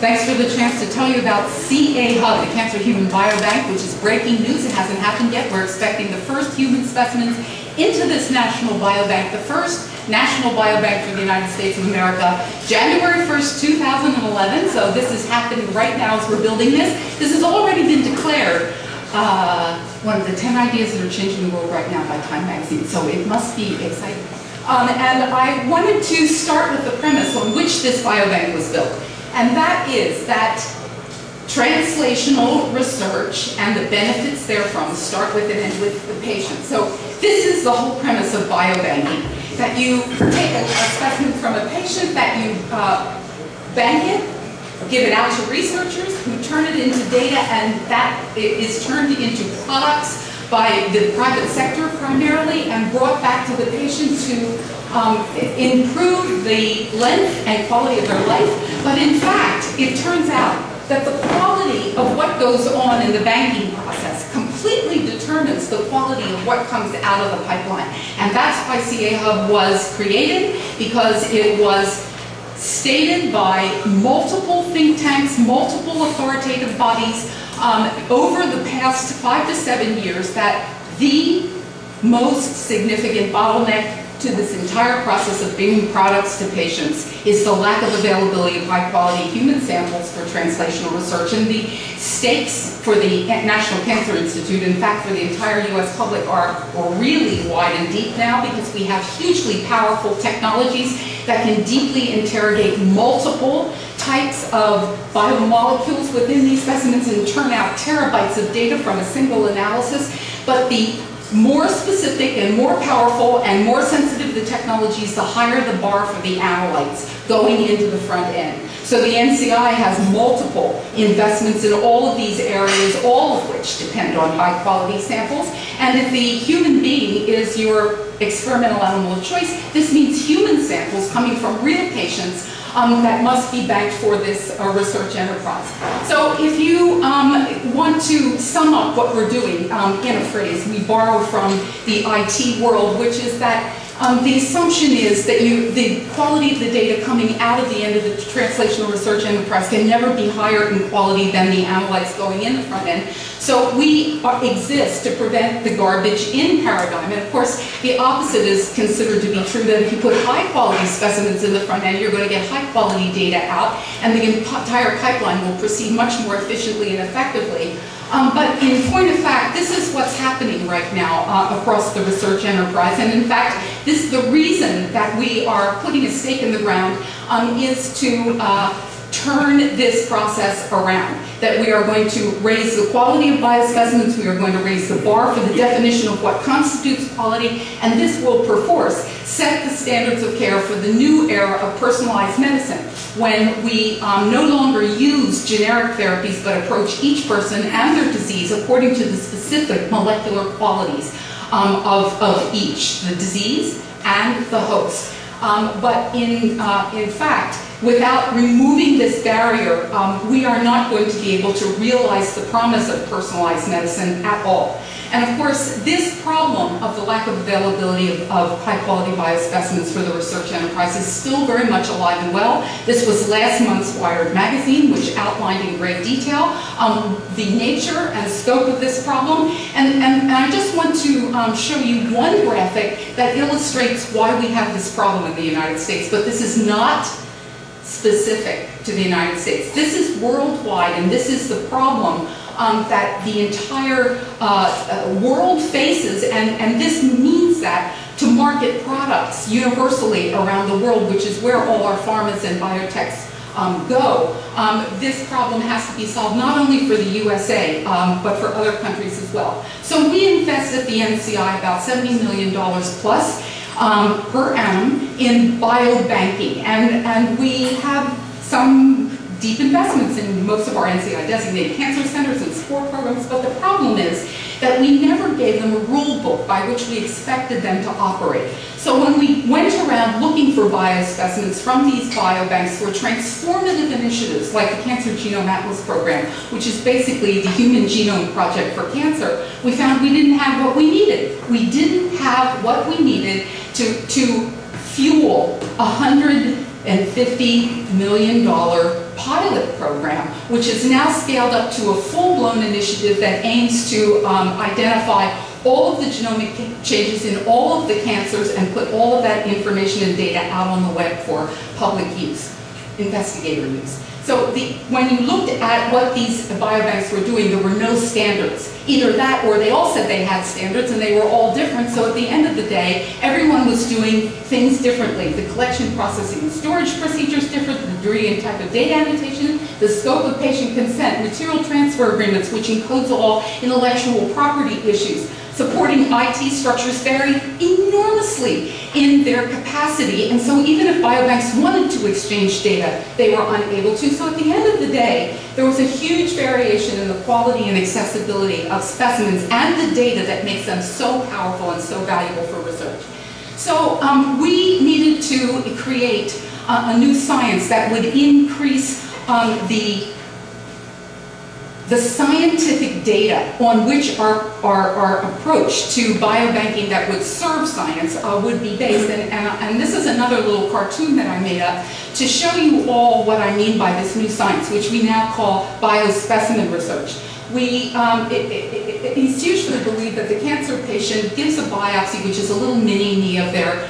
Thanks for the chance to tell you about CA Hub, the Cancer Human Biobank, which is breaking news. It hasn't happened yet. We're expecting the first human specimens into this national biobank, the first national biobank for the United States of America, January 1st, 2011. So this is happening right now as we're building this. This has already been declared one of the 10 ideas that are changing the world right now by Time Magazine. So it must be exciting. And I wanted to start with the premise on which this biobank was built. And that is that translational research and the benefits therefrom start with and end with the patient. So this is the whole premise of biobanking, that you take a specimen from a patient, that you bank it, give it out to researchers who turn it into data, and that is turned into products by the private sector primarily and brought back to the patient to improve the length and quality of their life. But in fact, it turns out that the quality of what goes on in the banking process completely determines the quality of what comes out of the pipeline. And that's why CA Hub was created, because it was stated by multiple think tanks, multiple authoritative bodies over the past 5 to 7 years that the most significant bottleneck to this entire process of bringing products to patients is the lack of availability of high-quality human samples for translational research. And the stakes for the National Cancer Institute, in fact for the entire US public, are really wide and deep now, because we have hugely powerful technologies that can deeply interrogate multiple types of biomolecules within these specimens and turn out terabytes of data from a single analysis. But the more specific and more powerful and more sensitive the technologies, the higher the bar for the analytes going into the front end. So the NCI has multiple investments in all of these areas, all of which depend on high quality samples. And if the human being is your experimental animal of choice, this means human samples coming from real patients that must be banked for this research enterprise. So if you want to sum up what we're doing in a phrase, we borrow from the IT world, which is that the assumption is that the quality of the data coming out of the end of the translational research enterprise can never be higher in quality than the analytes going in the front end. So we exist to prevent the garbage in paradigm. And of course, the opposite is considered to be true, that if you put high quality specimens in the front end, you're going to get high quality data out, and the entire pipeline will proceed much more efficiently and effectively. But in point of fact, this is what's happening right now across the research enterprise. And in fact, this is the reason that we are putting a stake in the ground is to turn this process around. That we are going to raise the quality of biospecimens, we are going to raise the bar for the definition of what constitutes quality, and this will perforce set the standards of care for the new era of personalized medicine, when we no longer use generic therapies but approach each person and their disease according to the specific molecular qualities of each, the disease and the host. But in fact, without removing this barrier, we are not going to be able to realize the promise of personalized medicine at all. And of course, this problem of the lack of availability of high-quality biospecimens for the research enterprise is still very much alive and well. This was last month's Wired magazine, which outlined in great detail the nature and scope of this problem. And I just want to show you one graphic that illustrates why we have this problem in the United States. But this is not specific to the United States. This is worldwide, and this is the problem that the entire world faces, and this means that to market products universally around the world, which is where all our pharmas and biotechs go, this problem has to be solved not only for the USA, but for other countries as well. So we invest at the NCI about $70 million plus per annum in biobanking, and we have some deep investments in most of our NCI designated cancer centers and support programs, but the problem is that we never gave them a rule book by which we expected them to operate. So when we went around looking for biospecimens from these biobanks for transformative initiatives like the Cancer Genome Atlas program, which is basically the Human Genome Project for cancer, we found we didn't have what we needed. We didn't have what we needed to fuel 100 million pilot program, which is now scaled up to a full-blown initiative that aims to identify all of the genomic changes in all of the cancers and put all of that information and data out on the web for public use, investigator use. So when you looked at what these biobanks were doing, there were no standards. Either that or they all said they had standards and they were all different. So at the end of the day, everyone was doing things differently. The collection, processing, and storage procedures different, the degree and type of data annotation, the scope of patient consent, material transfer agreements, which encodes all intellectual property issues. Supporting IT structures vary enormously in their capacity, and so even if biobanks wanted to exchange data, they were unable to. So at the end of the day, there was a huge variation in the quality and accessibility of specimens and the data that makes them so powerful and so valuable for research. So we needed to create a new science that would increase the scientific data on which our approach to biobanking that would serve science would be based. And this is another little cartoon that I made up to show you all what I mean by this new science, which we now call biospecimen research. It's usually believed that the cancer patient gives a biopsy, which is a little mini-me of their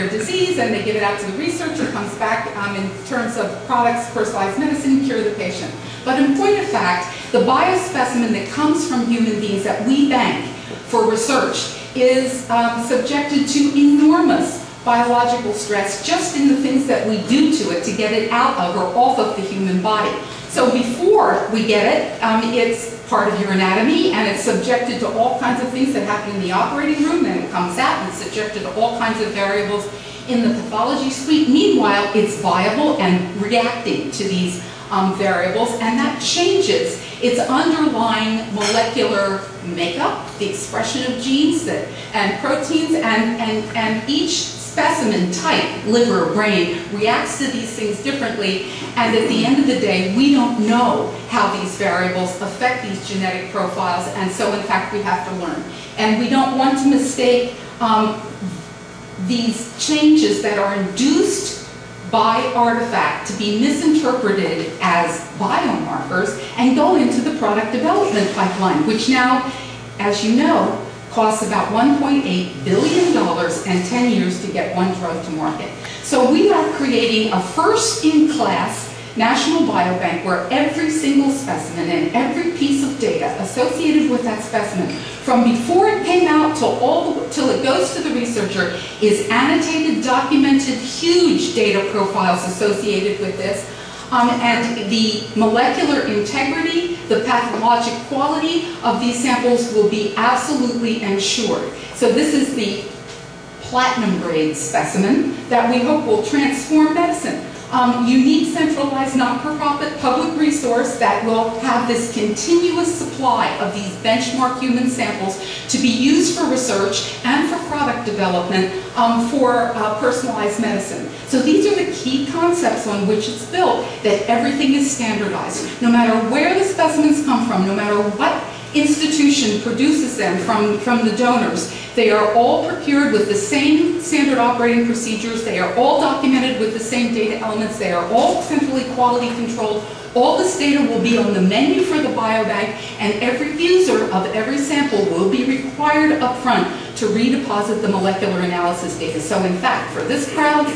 disease, and they give it out to the researcher, comes back in terms of products, personalized medicine, cure the patient. But in point of fact, the biospecimen that comes from human beings that we bank for research is subjected to enormous biological stress just in the things that we do to it to get it out of or off of the human body. So before we get it, it's part of your anatomy, and it's subjected to all kinds of things that happen in the operating room, and it comes out and it's subjected to all kinds of variables in the pathology suite. Meanwhile, it's viable and reacting to these variables, and that changes its underlying molecular makeup, the expression of genes and proteins, and each specimen type, liver, brain, reacts to these things differently, and at the end of the day, we don't know how these variables affect these genetic profiles, and so in fact we have to learn. And we don't want to mistake these changes that are induced by artifact to be misinterpreted as biomarkers and go into the product development pipeline, which now, as you know, costs about $1.8 billion and 10 years to get one drug to market. So we are creating a first-in-class national biobank where every single specimen and every piece of data associated with that specimen, from before it came out till it goes to the researcher, is annotated, documented, huge data profiles associated with this, and the molecular integrity, the pathologic quality of these samples will be absolutely ensured. So this is the platinum grade specimen that we hope will transform medicine. Unique, centralized, not-for-profit public resource that will have this continuous supply of these benchmark human samples to be used for research and for product development for personalized medicine. So these are the key concepts on which it's built, that everything is standardized. No matter where the specimens come from, no matter what institution produces them from the donors, they are all procured with the same standard operating procedures, they are all documented with the same data elements, they are all centrally quality controlled. All this data will be on the menu for the biobank, and every user of every sample will be required up front to redeposit the molecular analysis data. So in fact, for this crowd,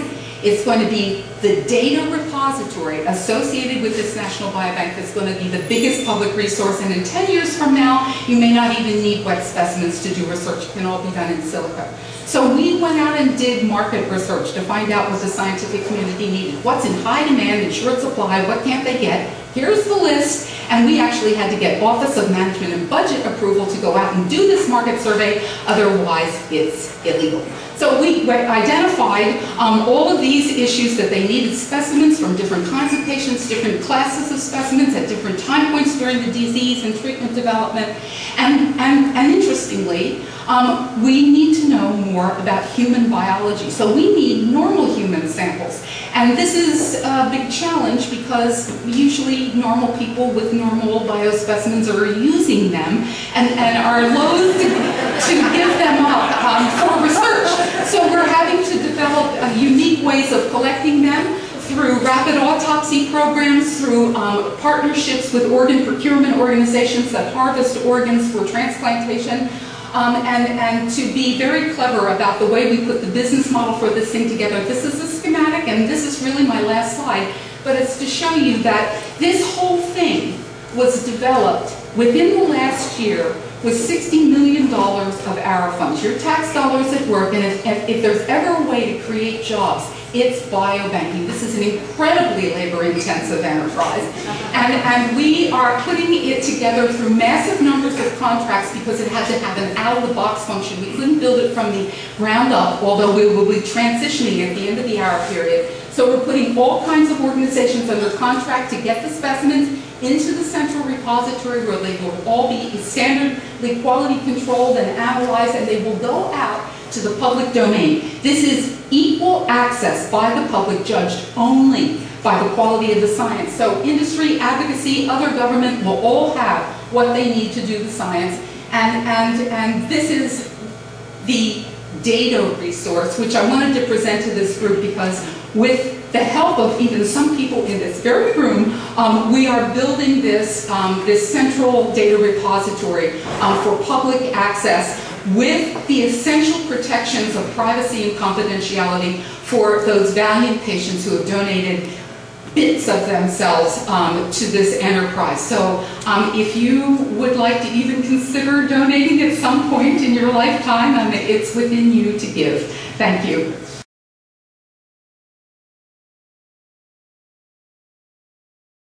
it's going to be the data repository associated with this national biobank that's going to be the biggest public resource, and in 10 years from now, you may not even need wet specimens to do research. It can all be done in silico. So we went out and did market research to find out what the scientific community needed. What's in high demand, in short supply, what can't they get? Here's the list, and we actually had to get Office of Management and Budget approval to go out and do this market survey, otherwise it's illegal. So we identified all of these issues that they needed specimens from different kinds of patients, different classes of specimens at different time points during the disease and treatment development. And interestingly, we need to know more about human biology. So we need normal human samples. And this is a big challenge because usually normal people with normal biospecimens are using them and are loath to give them up for research. So we're having to develop a have unique ways of collecting them through rapid autopsy programs, through partnerships with organ procurement organizations that harvest organs for transplantation, and to be very clever about the way we put the business model for this thing together. This is a schematic, and this is really my last slide, but it's to show you that this whole thing was developed within the last year with $60 million of our funds. Your tax dollars at work, and if there's ever a way to create jobs, it's biobanking. This is an incredibly labor-intensive enterprise, and we are putting it together through massive numbers of contracts because it had to have an out-of-the-box function. We couldn't build it from the ground up, although we will be transitioning at the end of the hour period. So we're putting all kinds of organizations under contract to get the specimens into the central repository where they will all be standardly quality controlled and analyzed, and they will go out to the public domain. This is equal access by the public, judged only by the quality of the science. So industry, advocacy, other government will all have what they need to do the science. And this is the data resource, which I wanted to present to this group because with the help of even some people in this very room, we are building this, this central data repository for public access with the essential protections of privacy and confidentiality for those valiant patients who have donated bits of themselves to this enterprise. So if you would like to even consider donating at some point in your lifetime, it's within you to give. Thank you.